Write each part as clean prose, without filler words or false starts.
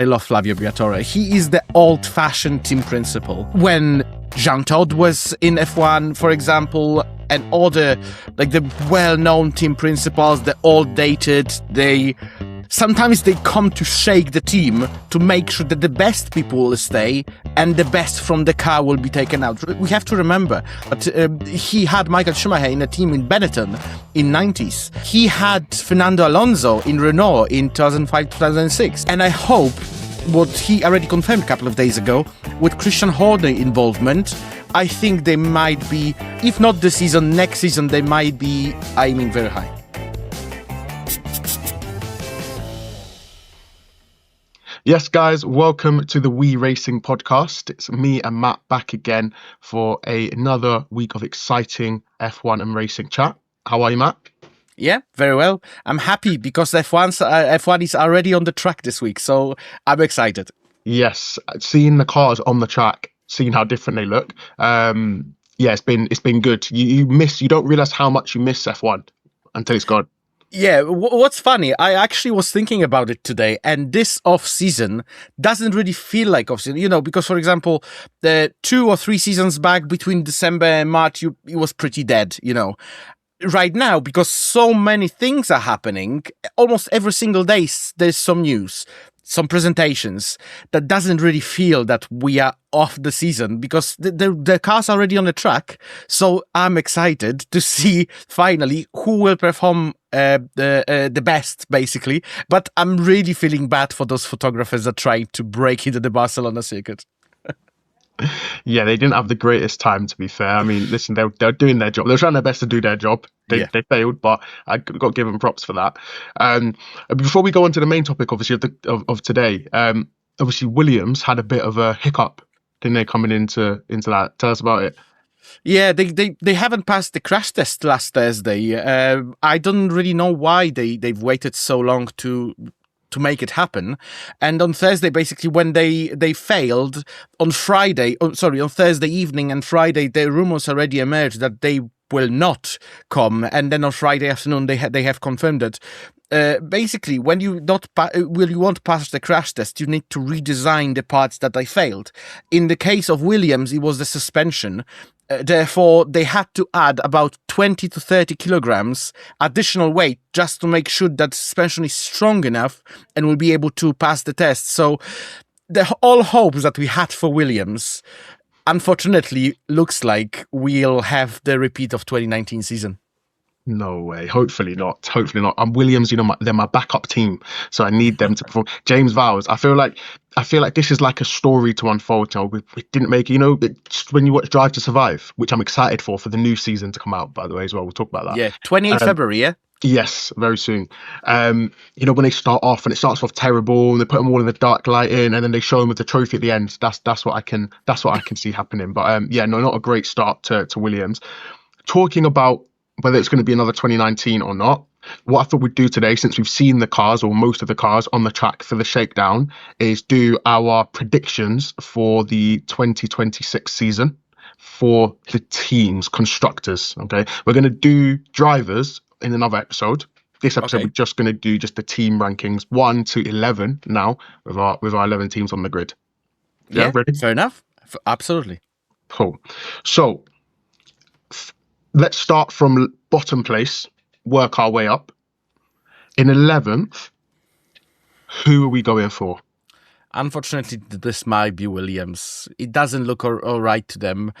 I love Flavio Briatore. He is the old-fashioned team principal. When Jean Todt was in F1, for example, and other, like the well-known team principals, the old-dated, sometimes they come to shake the team to make sure that the best people will stay and the best from the car will be taken out. We have to remember that he had Michael Schumacher in a team in Benetton in 90s. He had Fernando Alonso in Renault in 2005-2006. And I hope what he already confirmed a couple of days ago, with Christian Horner involvement, I think they might be, if not this season, next season, they might be aiming very high. Yes, guys, welcome to the We Racing podcast. It's me and Matt back again for another week of exciting F1 and racing chat. How are you, Matt? Yeah, very well. I'm happy because F1 is already on the track this week, so I'm excited. Yes, seeing the cars on the track, seeing how different they look. It's been good. You don't realize how much you miss F1 until it's gone. Yeah, what's funny, I actually was thinking about it today, and this off-season doesn't really feel like off-season, because, for example, the 2 or 3 seasons back between December and March, it was pretty dead, Right now, because so many things are happening, almost every single day there's some news, some presentations, that doesn't really feel that we are off the season because the car's already on the track. So I'm excited to see finally who will perform the best, basically. But I'm really feeling bad for those photographers that tried to break into the Barcelona circuit. Yeah, they didn't have the greatest time, to be fair. I mean, listen, they're doing their job. They're trying their best to do their job. They failed, but I got to give them props for that. Before we go on to the main topic, obviously, of today, obviously, Williams had a bit of a hiccup, didn't they, coming into that? Tell us about it. Yeah, they haven't passed the crash test last Thursday. I don't really know why they've waited so long to make it happen. And on Thursday, basically, when they failed on Thursday evening and Friday, the rumors already emerged that they will not come. And then on Friday afternoon, they have confirmed it. Basically, when you won't pass the crash test, you need to redesign the parts that they failed. In the case of Williams, it was the suspension. Therefore, they had to add about 20 to 30 kilograms additional weight just to make sure that suspension is strong enough and will be able to pass the test. So all hopes that we had for Williams, unfortunately, looks like we'll have the repeat of 2019 season. No way. Hopefully not. Williams, they're my backup team, so I need them to perform. James Vowles, I feel like this is like a story to unfold. We didn't make when you watch Drive to Survive, which I'm excited for the new season to come out, by the way, as well. We'll talk about that. Yeah, 28th February, yeah? Yes, very soon. When they start off and it starts off terrible and they put them all in the dark lighting and then they show them with the trophy at the end. That's what I can see happening. But not a great start to Williams. Talking about whether it's going to be another 2019 or not, what I thought we'd do today, since we've seen the cars or most of the cars on the track for the shakedown, is do our predictions for the 2026 season for the teams, constructors. Okay, we're going to do drivers in another episode. This episode, We're just going to do just the team rankings 1 to 11 now with our 11 teams on the grid. Yeah, ready? Fair enough. Absolutely. Cool. So let's start from bottom place, work our way up. In 11th, who are we going for? Unfortunately, this might be Williams. It doesn't look all right to them.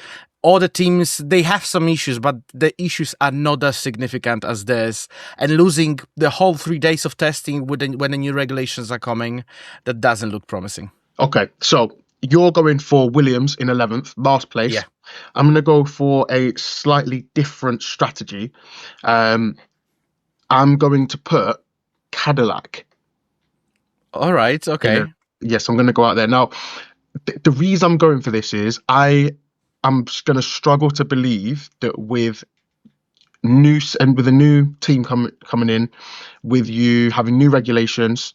Other teams, they have some issues, but the issues are not as significant as theirs. And losing the whole 3 days of testing when the new regulations are coming, that doesn't look promising. Okay, so you're going for Williams in 11th, last place. Yeah. I'm going to go for a slightly different strategy. I'm going to put Cadillac. All right, okay. Yes, I'm going to go out there. Now, the reason I'm going for this is I'm going to struggle to believe that with a new team coming in, with you having new regulations,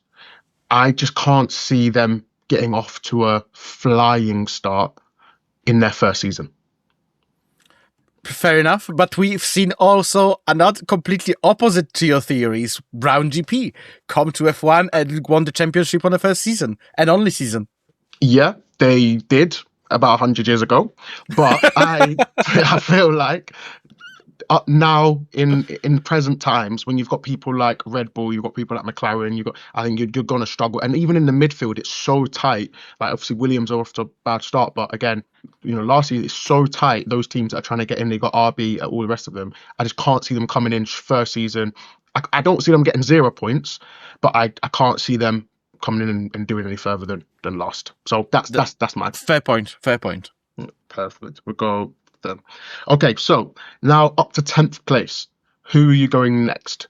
I just can't see them getting off to a flying start in their first season. Fair enough, but we've seen also another completely opposite to your theories. Brown GP come to F1 and won the championship on the first season and only season. Yeah, they did about 100 years ago, but I feel like now in present times, when you've got people like Red Bull, you've got people like McLaren, I think you're going to struggle. And even in the midfield, it's so tight. Like obviously Williams are off to a bad start, but again, last year it's so tight. Those teams that are trying to get in, they got RB, all the rest of them. I just can't see them coming in first season. I don't see them getting 0 points, but I can't see them coming in and doing any further than last. So that's my fair point. Fair point. Perfect. We'll go then. Okay, so now up to 10th place. Who are you going next?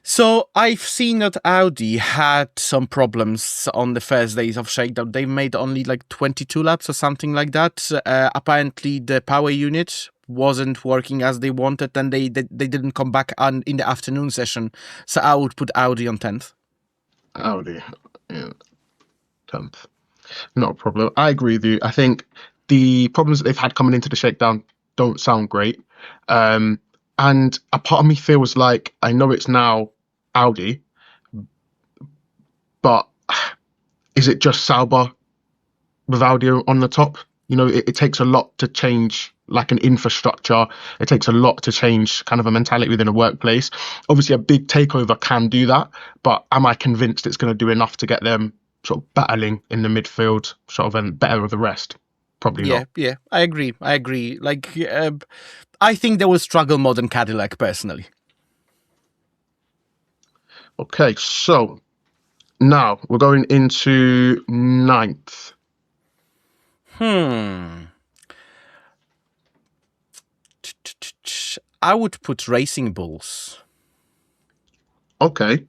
So I've seen that Audi had some problems on the first days of shakedown. They made only like 22 laps or something like that. Apparently the power unit wasn't working as they wanted, and they didn't come back on in the afternoon session. So I would put Audi on 10th. Audi, yeah, 10th. Not a problem. I agree with you. I think the problems that they've had coming into the shakedown don't sound great. And a part of me feels like I know it's now Audi, but is it just Sauber with Audi on the top? It takes a lot to change like an infrastructure. It takes a lot to change kind of a mentality within a workplace. Obviously, a big takeover can do that, but am I convinced it's going to do enough to get them sort of battling in the midfield, sort of, and better of the rest? Probably not. Yeah, I agree. Like, I think they will struggle more than Cadillac, personally. Okay, so now we're going into 9th. I would put Racing Bulls. Okay.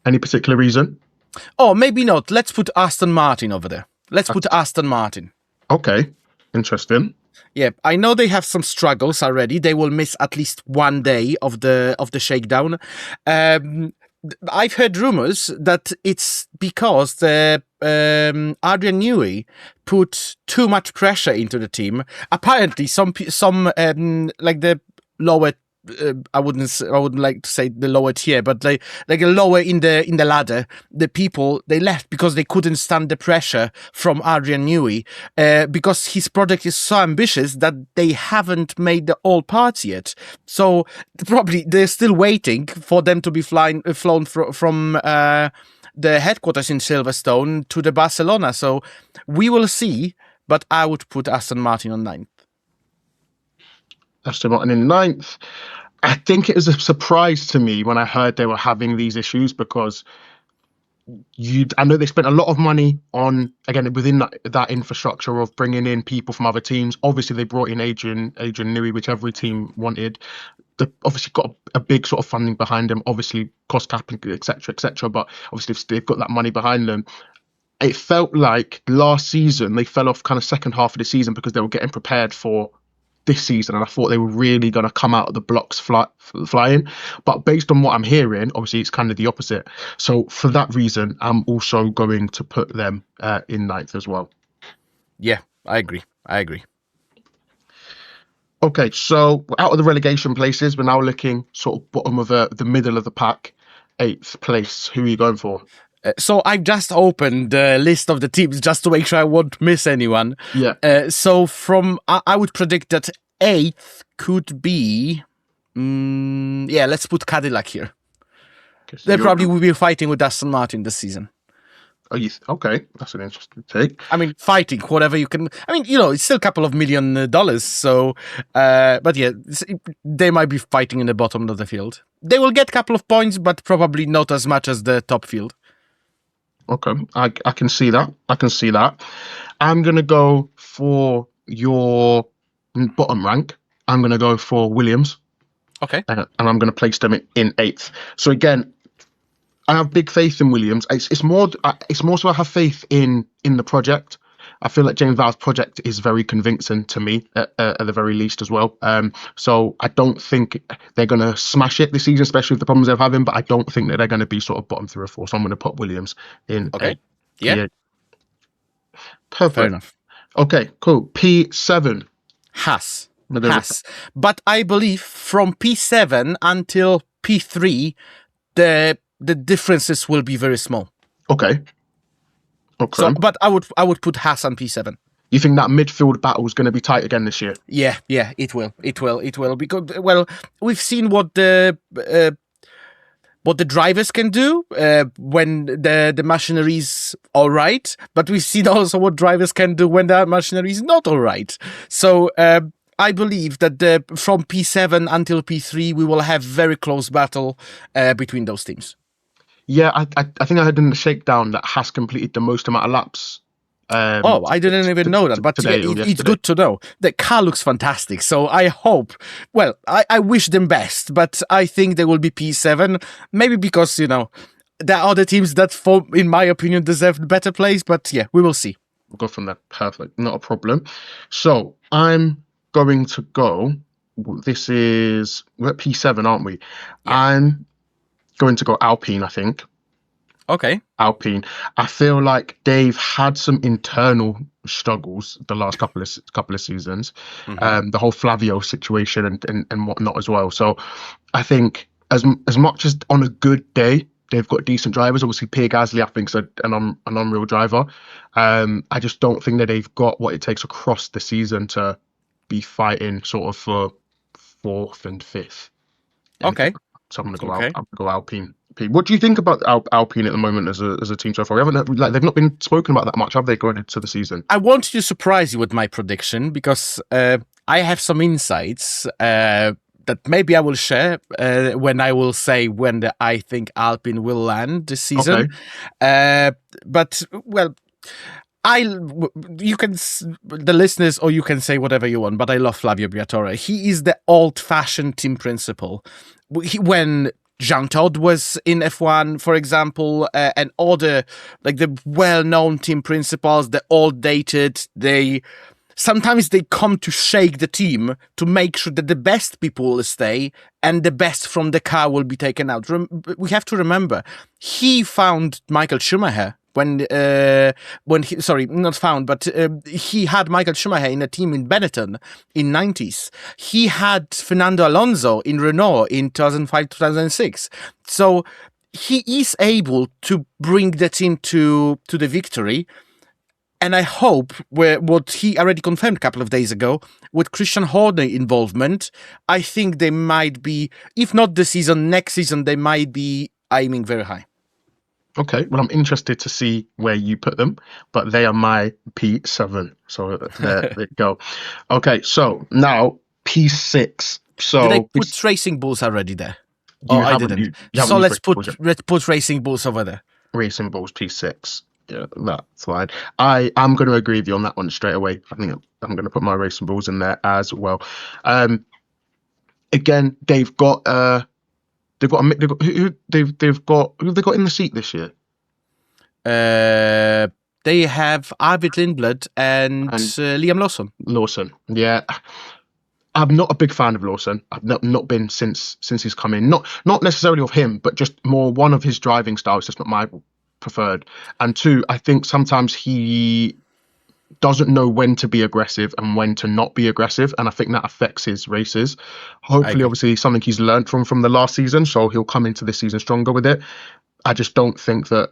Any particular reason? Oh, maybe not. Let's put Aston Martin over there. Let's put Aston Martin. Okay, interesting. Yeah, I know they have some struggles already. They will miss at least one day of the shakedown. I've heard rumors that it's because the Adrian Newey put too much pressure into the team. Apparently, some like the lower. I wouldn't like to say the lower tier, but like a lower in the ladder, the people, they left because they couldn't stand the pressure from Adrian Newey, because his project is so ambitious that they haven't made the all parts yet. So probably they're still waiting for them to be flown from the headquarters in Silverstone to the Barcelona. So we will see, but I would put Aston Martin on 9th. Aston Martin in 9th. I think it was a surprise to me when I heard they were having these issues, because I know they spent a lot of money on, again, within that infrastructure of bringing in people from other teams. Obviously, they brought in Adrian Newey, which every team wanted. They obviously got a big sort of funding behind them, obviously cost capping, etc. But obviously, they've got that money behind them. It felt like last season they fell off kind of second half of the season because they were getting prepared for this season, and I thought they were really going to come out of the blocks flying. But based on what I'm hearing, obviously it's kind of the opposite. So for that reason, I'm also going to put them in 9th as well. Yeah, I agree. Okay, so out of the relegation places, we're now looking sort of bottom of the middle of the pack, 8th place. Who are you going for? So I've just opened the list of the teams just to make sure I won't miss anyone. Yeah. So I would predict that 8th could be, let's put Cadillac here. Okay, so they probably will be fighting with Aston Martin this season. Okay, that's an interesting take. I mean, fighting, whatever you can. I mean, it's still a couple of $1 million. So, but yeah, they might be fighting in the bottom of the field. They will get a couple of points, but probably not as much as the top field. Okay, I can see that. I'm going to go for your bottom rank. I'm going to go for Williams. Okay. And I'm going to place them in 8th. So again, I have big faith in Williams. It's more so I have faith in the project. I feel like James Vowles' project is very convincing to me, at the very least as well. So I don't think they're going to smash it this season, especially with the problems they're having. But I don't think that they're going to be sort of bottom 3 or 4. So I'm going to put Williams in. Okay. Yeah. Perfect. Fair enough. Okay, cool. P7. Haas. But there's Haas. But I believe from P7 until P3, the differences will be very small. okay. So, but I would put Haas on P7. You think that midfield battle is going to be tight again this year? Yeah, it will. Because, well, we've seen what the drivers can do when the machinery is all right, but we've seen also what drivers can do when the machinery is not all right. So I believe that from P7 until P3, we will have very close battle between those teams. Yeah, I think I heard in the shakedown that Haas completed the most amount of laps. I didn't even know that, but today yeah, or it's yesterday. good to know. The car looks fantastic, so I hope, well, I wish them best, but I think they will be P7, maybe because, there are other teams that, in my opinion, deserve better place, but yeah, we will see. We'll go from there. Perfect. Not a problem. So I'm going to go, we're at P7, aren't we? Yeah. I'm going to go Alpine, I think. Okay. Alpine. I feel like they've had some internal struggles the last couple of seasons. Mm-hmm. The whole Flavio situation and whatnot as well. So I think as much as on a good day they've got decent drivers. Obviously, Pierre Gasly, I think, is an unreal driver. I just don't think that they've got what it takes across the season to be fighting sort of for 4th and 5th. Okay. So I'm gonna Okay. go Alpine. What do you think about Alpine at the moment as a team so far? We haven't they've not been spoken about that much, have they, going into the season? I want to surprise you with my prediction because I have some insights that maybe I will share when I will say when I think Alpine will land this season. Okay. But well, you can, the listeners, or you can say whatever you want, but I love Flavio Briatore. He is the old-fashioned team principal. When Jean Todt was in F1, for example, and other, like the well-known team principals, the old-dated, sometimes they come to shake the team to make sure that the best people will stay and the best from the car will be taken out. We have to remember, he found Michael Schumacher when he, sorry, not found, but he had Michael Schumacher in a team in Benetton in 90s. He had Fernando Alonso in Renault in 2005, 2006. So he is able to bring the team to the victory. And I hope what he already confirmed a couple of days ago, with Christian Horner involvement, I think they might be, if not this season, next season, they might be aiming very high. Okay, well, I'm interested to see where you put them, but they are my P7. So there they go. Okay, so now P6. So did I put Racing Bulls already there? I didn't. You So let's put put Racing Bulls over there. Racing Bulls P6. Yeah, that's fine. I'm going to agree with you on that one straight away. I think I'm going to put my Racing Bulls in there as well. Again, they've got who have they got in the seat this year? They have Arvid Lindblad and Liam Lawson. Lawson, yeah. I'm not a big fan of Lawson. I've not been since he's come in. Not necessarily of him, but just more one of his driving styles. Just not my preferred. And two, I think sometimes he doesn't know when to be aggressive and when to not be aggressive, and I think that affects his races. Hopefully, obviously, something he's learned from the last season, so he'll come into this season stronger with it. I just don't think that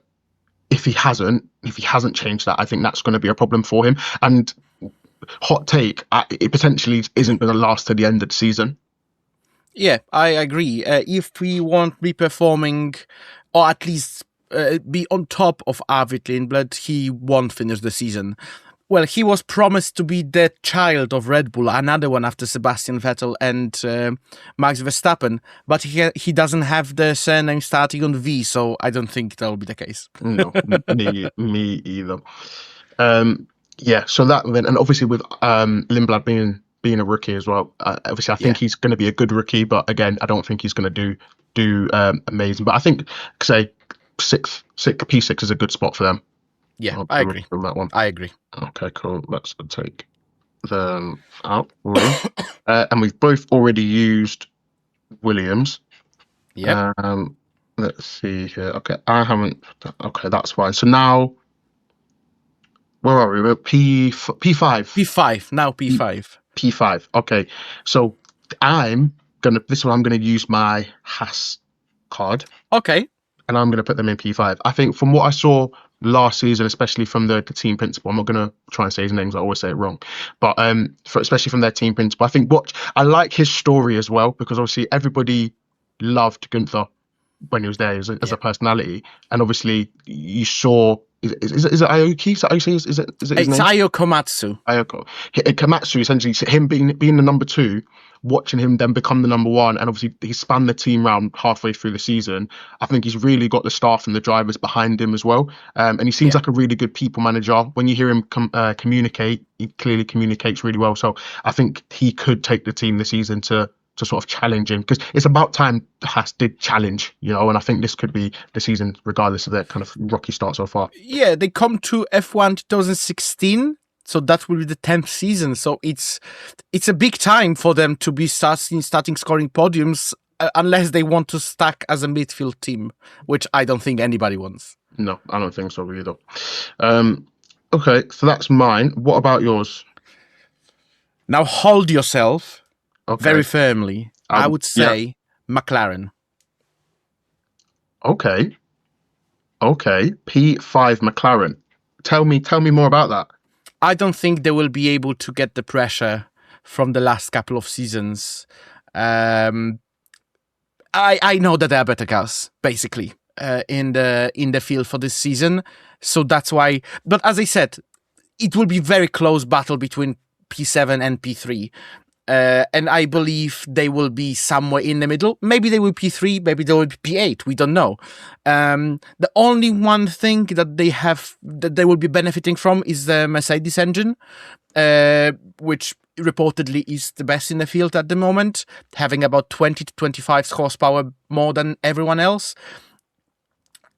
if he hasn't changed that, I think that's going to be a problem for him. And hot take, it potentially isn't going to last to the end of the season. Yeah, I agree. If we want be performing, or at least be on top of Arvid Lindblad, he won't finish the season. Well, he was promised to be the child of Red Bull, another one after Sebastian Vettel and Max Verstappen, but he doesn't have the surname starting on V, so I don't think that will be the case. No, me either. Yeah, so that then, and obviously with Lindblad being a rookie as well, obviously I think he's going to be a good rookie, but again, I don't think he's going to do amazing. But I think, say, P6 is a good spot for them. Yeah, I agree. On that one. I agree. Okay, cool. Let's take them out. And we've both already used Williams. Yeah. Let's see here. Okay, I haven't. Okay, that's fine. So now, where are we? We're P5. P5. Now P5. P5. Okay, so this one I'm gonna use my Haas card, Okay. and I'm gonna put them in P5. I think from what I saw last season, especially from the team principal, I'm not gonna try and say his names. I always say it wrong, but especially from their team principal, I think what I like his story as well, because obviously everybody loved Gunther when he was there as a personality, and obviously you saw is it Aoki? Is that how you say is it his It's name? Ayo Komatsu. Ayako. Komatsu, essentially, him being the number two, watching him then become the number one, and obviously he spanned the team round halfway through the season. I think he's really got the staff and the drivers behind him as well. And he seems Yeah. like a really good people manager. When you hear him communicate, he clearly communicates really well. So I think he could take the team this season to sort of challenge him, because it's about time Haas did challenge, and I think this could be the season, regardless of their kind of rocky start so far. Yeah, they come to F1 2016, so that will be the 10th season. So it's a big time for them to be starting scoring podiums, unless they want to stack as a midfield team, which I don't think anybody wants. No, I don't think so either. Okay, so that's mine. What about yours? Now hold yourself Okay. very firmly. I would say McLaren. Okay. P5 McLaren. Tell me more about that. I don't think they will be able to get the pressure from the last couple of seasons. I know that there are better cars, basically, in the field for this season. So that's why. But as I said, it will be very close battle between P7 and P3. And I believe they will be somewhere in the middle. Maybe they will be P3, maybe they will be P8. We don't know. The only one thing that they have that they will be benefiting from is the Mercedes engine, which reportedly is the best in the field at the moment, having about 20 to 25 horsepower more than everyone else.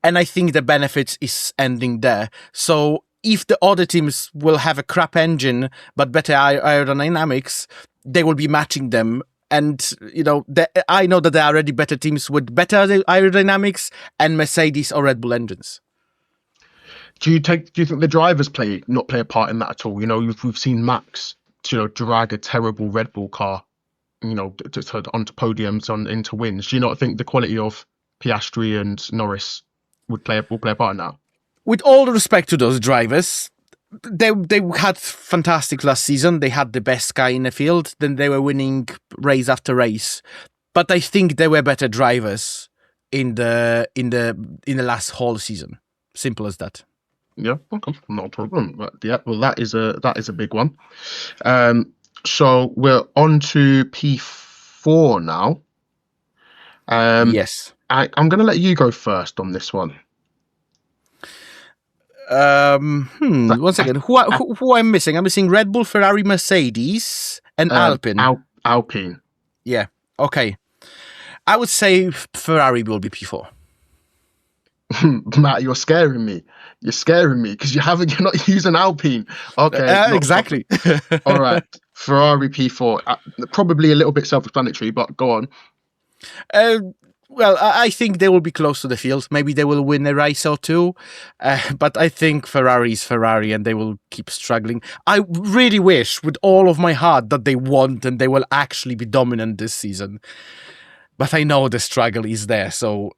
And I think the benefits is ending there. So if the other teams will have a crap engine but better aerodynamics, they will be matching them. And, I know that there are already better teams with better aerodynamics and Mercedes or Red Bull engines. Do you think the drivers not play a part in that at all? We've seen Max, drag a terrible Red Bull car, onto podiums, into wins. Do you not think the quality of Piastri and Norris will play a part in that? With all the respect to those drivers, they had fantastic last season. They had the best guy in the field. Then they were winning race after race. But I think they were better drivers in the last whole season. Simple as that. Yeah, okay, not a problem. But yeah, well, that is a big one. So we're on to P4 now. Yes. I'm going to let you go first on this one. 1 second. Who I'm missing? I'm missing Red Bull, Ferrari, Mercedes, and Alpine. Alpine. Yeah. Okay. I would say Ferrari will be P4. Matt, you're scaring me. You're because you're not using Alpine. Okay. Exactly. All right. Ferrari P4. Probably a little bit self-explanatory, but go on. Well, I think they will be close to the field. Maybe they will win a race or two. But I think Ferrari is Ferrari and they will keep struggling. I really wish with all of my heart that they won and they will actually be dominant this season. But I know the struggle is there. So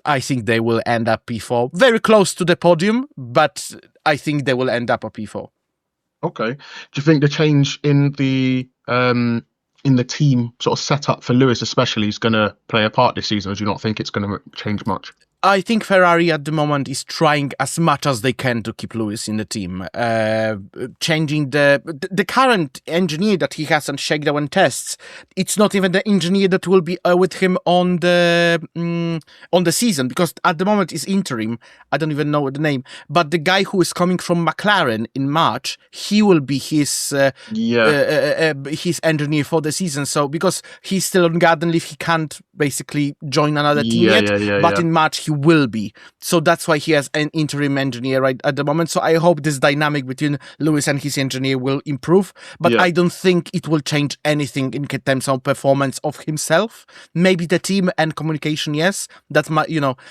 I think they will end up P4. Very close to the podium, but I think they will end up a P4. Okay. Do you think the change in the team sort of setup for Lewis especially is going to play a part this season, or do you not think it's going to change much? I think Ferrari at the moment is trying as much as they can to keep Lewis in the team. Changing the current engineer that he has on shakedown and tests. It's not even the engineer that will be with him on the season, because at the moment it's interim. I don't even know the name, but the guy who is coming from McLaren in March, he will be his engineer for the season. So because he's still on garden leave, he can't basically join another team yet. But in March he will be. So that's why he has an interim engineer right at the moment. So I hope this dynamic between Lewis and his engineer will improve. But I don't think it will change anything in terms of performance of himself. Maybe the team and communication, yes. That might,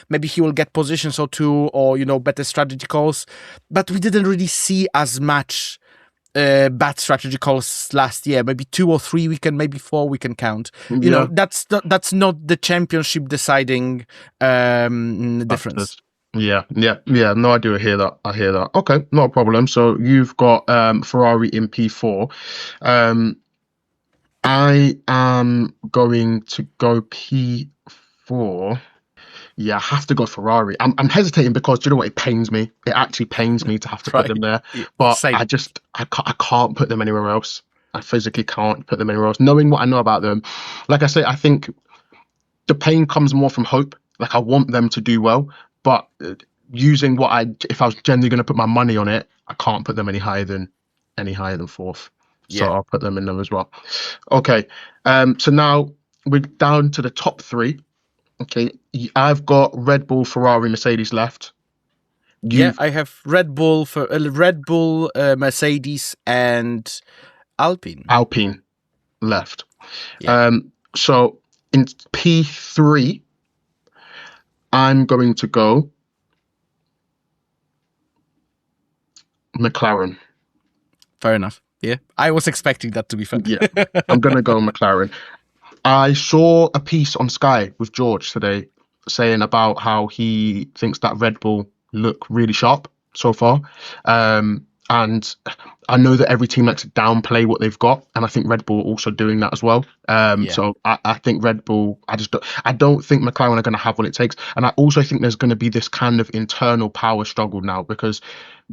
maybe he will get positions or two, or better strategy calls. But we didn't really see as much bad strategy calls last year. Maybe 2 or 3 we can, maybe 4 we can count. Yeah. That's not the championship deciding difference. Yeah. No, I do hear that. Okay, not a problem. So you've got Ferrari in P4. I am going to go P4. Yeah, I have to go Ferrari. I'm hesitating because do you know what? It pains me. It actually pains me to have to put them there. Yeah, But same. I can't put them anywhere else. I physically can't put them anywhere else. Knowing what I know about them, like I say, I think the pain comes more from hope. Like I want them to do well, but using if I was generally going to put my money on it, I can't put them any higher than fourth. So Yeah. I'll put them in them as well. Okay. So now we're down to the top 3. Okay, I've got Red Bull, Ferrari, Mercedes left. I have Red Bull, Mercedes, and Alpine left. Yeah. So in P3, I'm going to go McLaren. Fair enough. Yeah, I was expecting that to be fun. Yeah, I'm going to go McLaren. I saw a piece on Sky with George today saying about how he thinks that Red Bull look really sharp so far. And I know that every team likes to downplay what they've got, and I think Red Bull are also doing that as well. So I think Red Bull, I don't think McLaren are going to have what it takes, and I also think there's going to be this kind of internal power struggle now because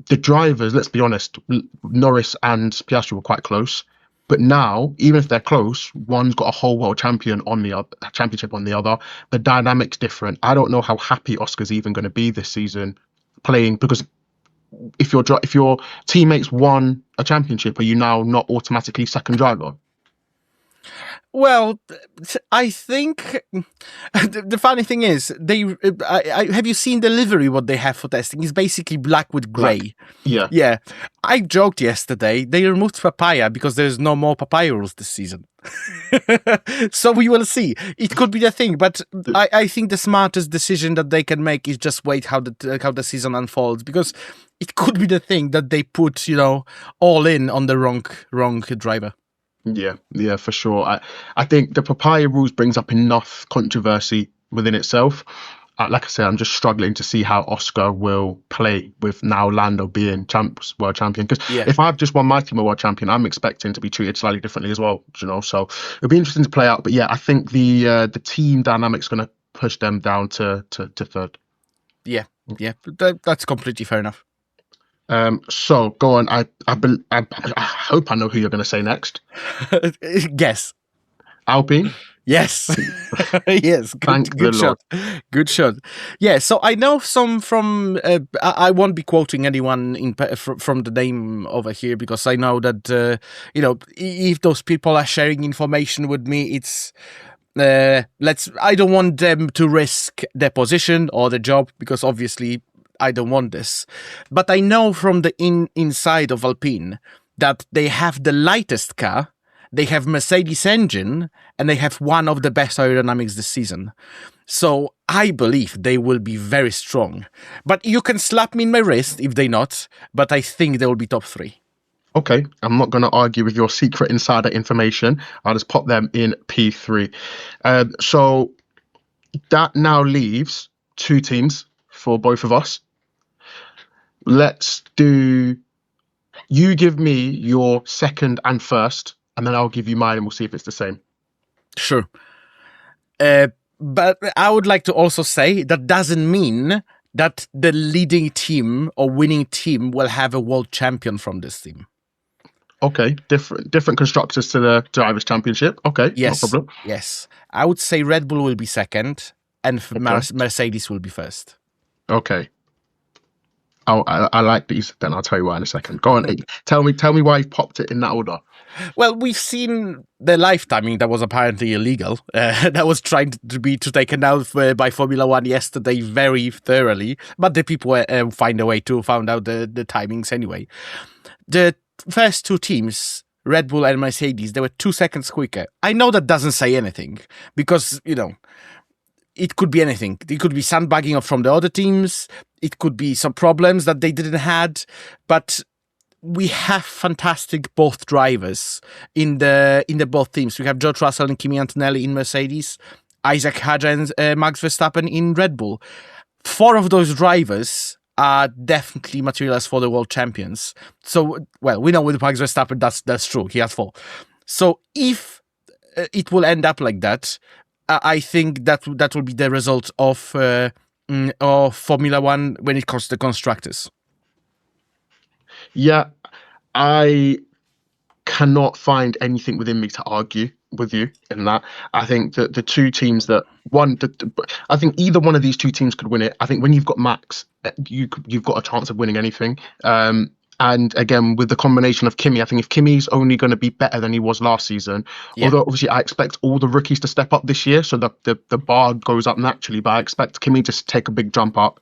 the drivers, let's be honest, Norris and Piastri were quite close. But now, even if they're close, one's got a whole world championship on the other. The dynamic's different. I don't know how happy Oscar's even going to be this season playing because if your teammates won a championship, are you now not automatically second driver? Well, I think the funny thing is have you seen the livery what they have for testing? It's basically black with grey. Yeah. I joked yesterday they removed papaya because there's no more papaya rules this season. So we will see. It could be the thing, but I think the smartest decision that they can make is just wait how the season unfolds, because it could be the thing that they put all in on the wrong driver. Yeah, for sure. I think the papaya rules brings up enough controversy within itself. Like I said, I'm just struggling to see how Oscar will play with now Lando being world champion. Because if I've just won my team a world champion, I'm expecting to be treated slightly differently as well. So it'll be interesting to play out. But yeah, I think the team dynamic's going to push them down to third. Yeah, that's completely fair enough. So go on. I hope I know who you're going to say next. Guess. Alpine. Yes. Yes. Good shot. Good shot. Yeah. So I know some from. I won't be quoting anyone from the name over here, because I know that if those people are sharing information with me, it's. I don't want them to risk their position or the job, because obviously I don't want this. But I know from the inside of Alpine that they have the lightest car, they have Mercedes engine, and they have one of the best aerodynamics this season. So I believe they will be very strong. But you can slap me in my wrist if they're not, but I think they will be top 3. Okay, I'm not going to argue with your secret insider information. I'll just pop them in P3. So that now leaves 2 teams for both of us. Let's do. You give me your second and first, and then I'll give you mine, and we'll see if it's the same. Sure. But I would like to also say that doesn't mean that the leading team or winning team will have a world champion from this team. Okay, different constructors to the Drivers' Championship. Okay, yes, no problem. Yes, I would say Red Bull will be second, and Mercedes will be first. Okay. I like these. Then I'll tell you why in a second. Go on. Tell me why you popped it in that order. Well, we've seen the live timing that was apparently illegal. That was trying to be taken out by Formula One yesterday very thoroughly, but the people find a way to find out the timings anyway. The first 2 teams, Red Bull and Mercedes, they were 2 seconds quicker. I know that doesn't say anything, because it could be anything. It could be sandbagging from the other teams. It could be some problems that they didn't had. But we have fantastic both drivers in the both teams. We have George Russell and Kimi Antonelli in Mercedes, Isaac Hadjar and Max Verstappen in Red Bull. 4 of those drivers are definitely materials for the world champions. So, well, we know with Max Verstappen that's true. He has 4. So if it will end up like that, I think that will be the result of Formula One when it comes to constructors. Yeah, I cannot find anything within me to argue with you in that. I think that the two teams I think either one of these two teams could win it. I think when you've got Max, you've got a chance of winning anything. And again, with the combination of Kimi, I think if Kimi's only going to be better than he was last season, although obviously I expect all the rookies to step up this year, so the bar goes up naturally, but I expect Kimi to take a big jump up.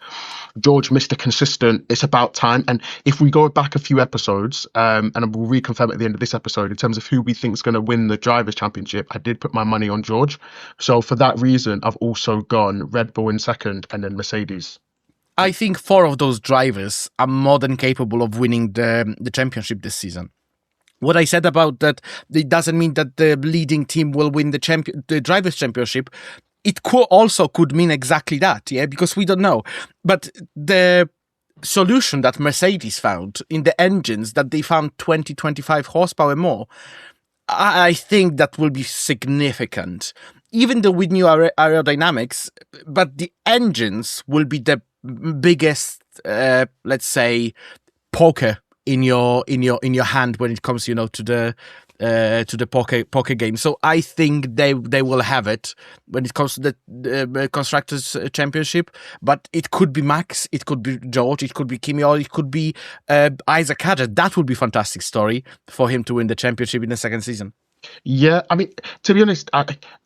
George, Mr. Consistent, it's about time. And if we go back a few episodes, and we'll reconfirm at the end of this episode, in terms of who we think is going to win the Drivers' Championship, I did put my money on George. So for that reason, I've also gone Red Bull in second and then Mercedes. I think 4 of those drivers are more than capable of winning the championship this season. What I said about that, it doesn't mean that the leading team will win the Drivers' Championship. It could mean exactly that, yeah, because we don't know. But the solution that Mercedes found in the engines, that they found 20-25 horsepower more, I think that will be significant. Even though with new aerodynamics, but the engines will be the biggest, let's say, poker in your hand when it comes, to the poker game. So I think they will have it when it comes to the Constructors' Championship. But it could be Max, it could be George, it could be Kimi, or it could be Isaac Hadjar. That would be a fantastic story for him to win the championship in the second season. Yeah, I mean, to be honest,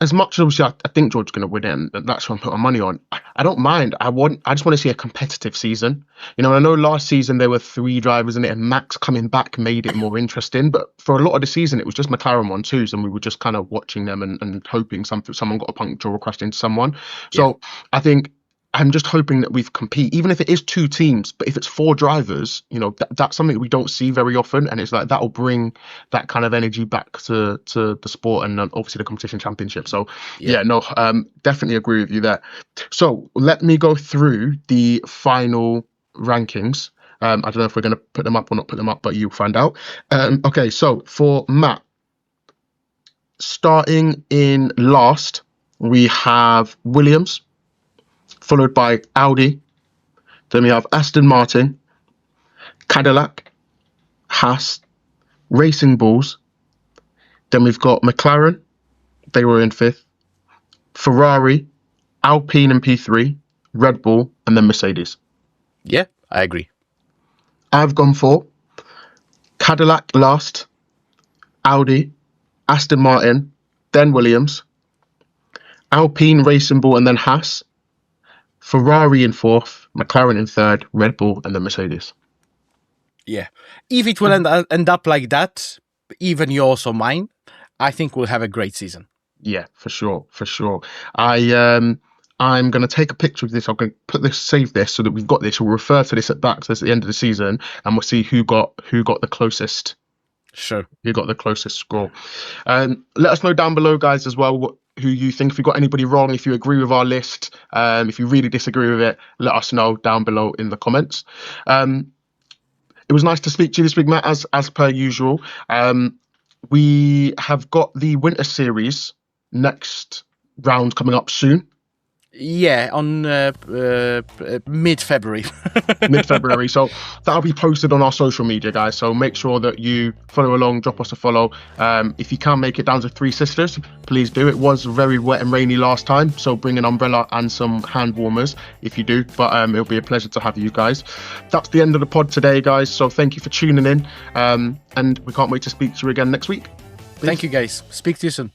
as much as obviously I think George's going to win it, and that's what I'm putting my money on. I don't mind. I just want to see a competitive season. I know last season there were 3 drivers in it, and Max coming back made it more interesting. But for a lot of the season, it was just McLaren 1-2s, and we were just kind of watching them and hoping someone got a puncture or crashed into someone. So I think I'm just hoping that we've compete, even if it is 2 teams, but if it's 4 drivers, that's something we don't see very often. And it's like, that'll bring that kind of energy back to the sport and obviously the competition championship. So definitely agree with you there. So let me go through the final rankings. I don't know if we're going to put them up or not put them up, but you'll find out. Okay, so for Matt, starting in last, we have Williams, followed by Audi. Then we have Aston Martin, Cadillac, Haas, Racing Bulls. Then we've got McLaren. They were in 5th. Ferrari, Alpine and P3, Red Bull, and then Mercedes. Yeah, I agree. I've gone for Cadillac last, Audi, Aston Martin, then Williams, Alpine, Racing Bull, and then Haas. Ferrari in 4th, McLaren in 3rd, Red Bull, and then Mercedes. Yeah. If it will end up like that, even yours or mine, I think we'll have a great season. Yeah, for sure. I'm going to take a picture of this. I'm going to save this so that we've got this. We'll refer to this at the end of the season, and we'll see who got the closest. Sure. Who got the closest score. Let us know down below, guys, as well, who you think. If we got anybody wrong, if you agree with our list, if you really disagree with it, let us know down below in the comments. It was nice to speak to you this week, Matt, as per usual. We have got the Winter Series next round coming up soon. Yeah, on mid-February. Mid-February. So that'll be posted on our social media, guys. So make sure that you follow along, drop us a follow. If you can make it down to Three Sisters, please do. It was very wet and rainy last time, so bring an umbrella and some hand warmers if you do. But it'll be a pleasure to have you guys. That's the end of the pod today, guys. So thank you for tuning in. And we can't wait to speak to you again next week. Peace. Thank you, guys. Speak to you soon.